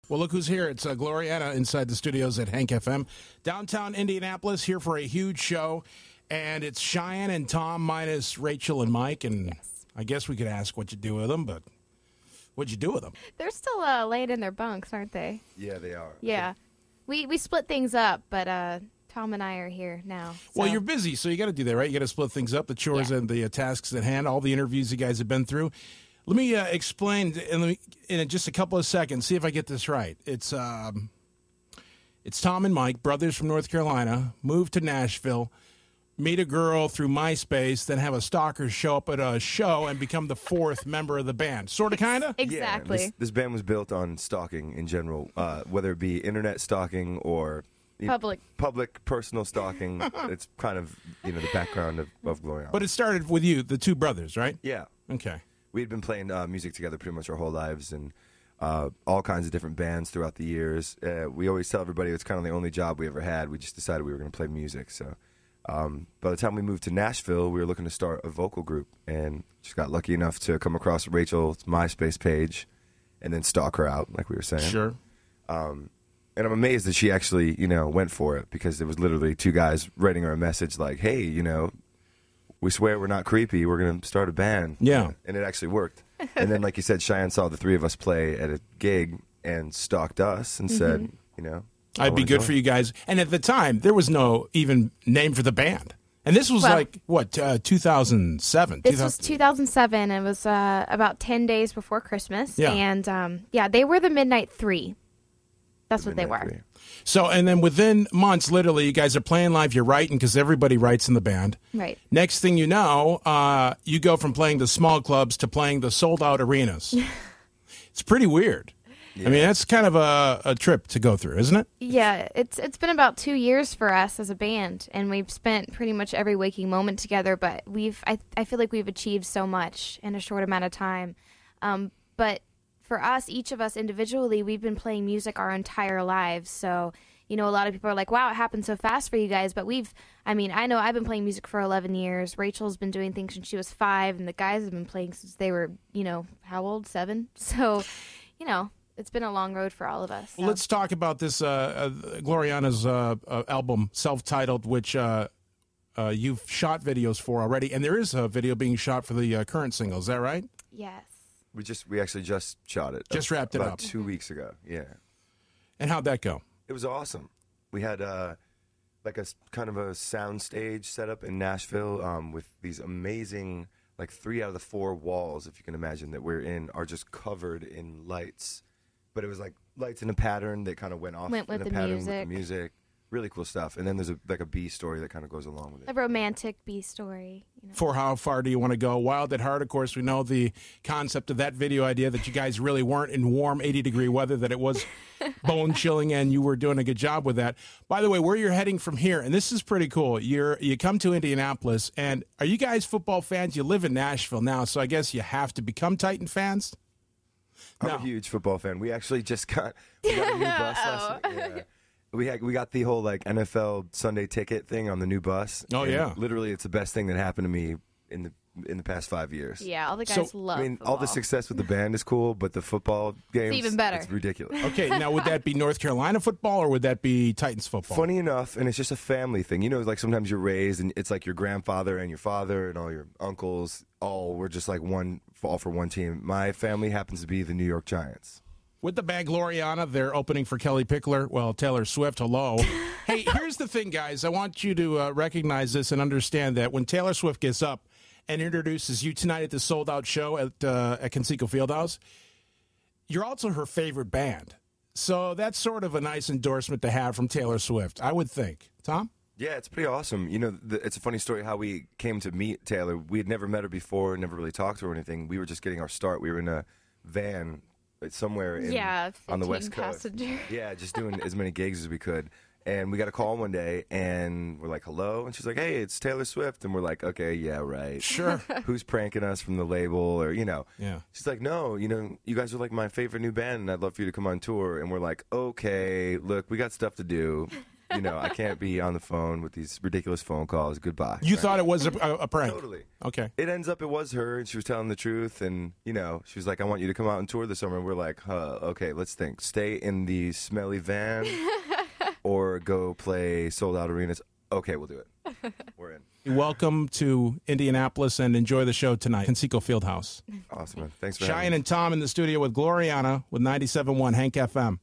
Well, look who's here. It's Gloriana inside the studios at Hank FM. Downtown Indianapolis, here for a huge show. And it's Cheyenne and Tom minus Rachel and Mike. And yes. I guess we could ask what you do with them, but what'd you do with them? They're still laid in their bunks, aren't they? Yeah, they are. Yeah. We split things up, but Tom and I are here now. So. Well, you're busy, so you got to do that, right? You got to split things up, the chores and the tasks at hand, all the interviews you guys have been through. Let me explain in just a couple of seconds, see if I get this right. It's Tom and Mike, brothers from North Carolina, moved to Nashville, meet a girl through MySpace, then have a stalker show up at a show and become the fourth member of the band. Sort of, kind of? Exactly. Yeah, this band was built on stalking in general, whether it be internet stalking or public personal stalking. It's kind of the background of Gloriana. But it started with you, the two brothers, right? Yeah. Okay. We had been playing music together pretty much our whole lives, and all kinds of different bands throughout the years. We always tell everybody it's kind of the only job we ever had. We just decided we were going to play music. So by the time we moved to Nashville, we were looking to start a vocal group, and just got lucky enough to come across Rachel's MySpace page and then stalk her out, like we were saying. Sure. And I'm amazed that she actually, went for it, because it was literally two guys writing her a message like, hey, we swear we're not creepy. We're going to start a band. Yeah. And it actually worked. And then, like you said, Cheyenne saw the three of us play at a gig and stalked us and said, I'd be good for you guys. And at the time, there was no even name for the band. And this was 2007? This was 2007. It was about 10 days before Christmas. Yeah. And, they were the Midnight Three. That's what they were. So, and then within months, literally, you guys are playing live, you're writing, because everybody writes in the band. Right. Next thing you know, you go from playing the small clubs to playing the sold-out arenas. It's pretty weird. Yeah. I mean, that's kind of a trip to go through, isn't it? Yeah, it's been about 2 years for us as a band, and we've spent pretty much every waking moment together, but I feel like we've achieved so much in a short amount of time. But for us, each of us individually, we've been playing music our entire lives. So, a lot of people are like, wow, it happened so fast for you guys. But I know I've been playing music for 11 years. Rachel's been doing things since she was 5. And the guys have been playing since they were, how old? 7? So, it's been a long road for all of us. So. Well, let's talk about this, Gloriana's album, self-titled, which you've shot videos for already. And there is a video being shot for the current single. Is that right? Yes. We actually just shot it. Just wrapped it up. About 2 weeks ago, yeah. And how'd that go? It was awesome. We had like a kind of a sound stage set up in Nashville with these amazing, 3 out of the 4 walls, if you can imagine, that we're in are just covered in lights. But it was like lights in a pattern that kind of went with the music. Really cool stuff. And then there's a B story that kind of goes along with it. A romantic B story. For how far do you want to go? Wild at Heart, of course, we know the concept of that video idea, that you guys really weren't in warm 80-degree weather, that it was bone-chilling, and you were doing a good job with that. By the way, where you're heading from here, and this is pretty cool, you come to Indianapolis, and are you guys football fans? You live in Nashville now, so I guess you have to become Titan fans? I'm a huge football fan. We actually just got a new bus last week. Yeah. We got the whole NFL Sunday ticket thing on the new bus. Oh, yeah. Literally, it's the best thing that happened to me in the past 5 years. Yeah, all the guys love football. All the success with the band is cool, but the football games, it's even better. It's ridiculous. Okay, now would that be North Carolina football or would that be Titans football? Funny enough, and it's just a family thing. Sometimes you're raised and it's like your grandfather and your father and all your uncles we're just all for one team. My family happens to be the New York Giants. With the band Gloriana, they're opening for Kelly Pickler. Well, Taylor Swift, hello. Hey, here's the thing, guys. I want you to recognize this and understand that when Taylor Swift gets up and introduces you tonight at the sold-out show at Conseco Fieldhouse, you're also her favorite band. So that's sort of a nice endorsement to have from Taylor Swift, I would think. Tom? Yeah, it's pretty awesome. It's a funny story how we came to meet Taylor. We had never met her before, never really talked to her or anything. We were just getting our start. We were in a van somewhere on the West Coast. Yeah, just doing as many gigs as we could. And we got a call one day, and we're like, hello? And she's like, hey, it's Taylor Swift. And we're like, okay, yeah, right. Sure. Who's pranking us from the label or, Yeah. She's like, no, you guys are my favorite new band, and I'd love for you to come on tour. And we're like, okay, look, we got stuff to do. I can't be on the phone with these ridiculous phone calls. Goodbye. You thought it was a prank? Totally. Okay. It ends up it was her, and she was telling the truth, and she was like, "I want you to come out and tour this summer." And we're like, okay, let's think. Stay in the smelly van, or go play sold out arenas. Okay, we'll do it. We're in. Welcome to Indianapolis, and enjoy the show tonight. Conseco Fieldhouse. Awesome, man. Thanks for Cheyenne having me. and Tom in the studio with Gloriana with 97.1 Hank FM.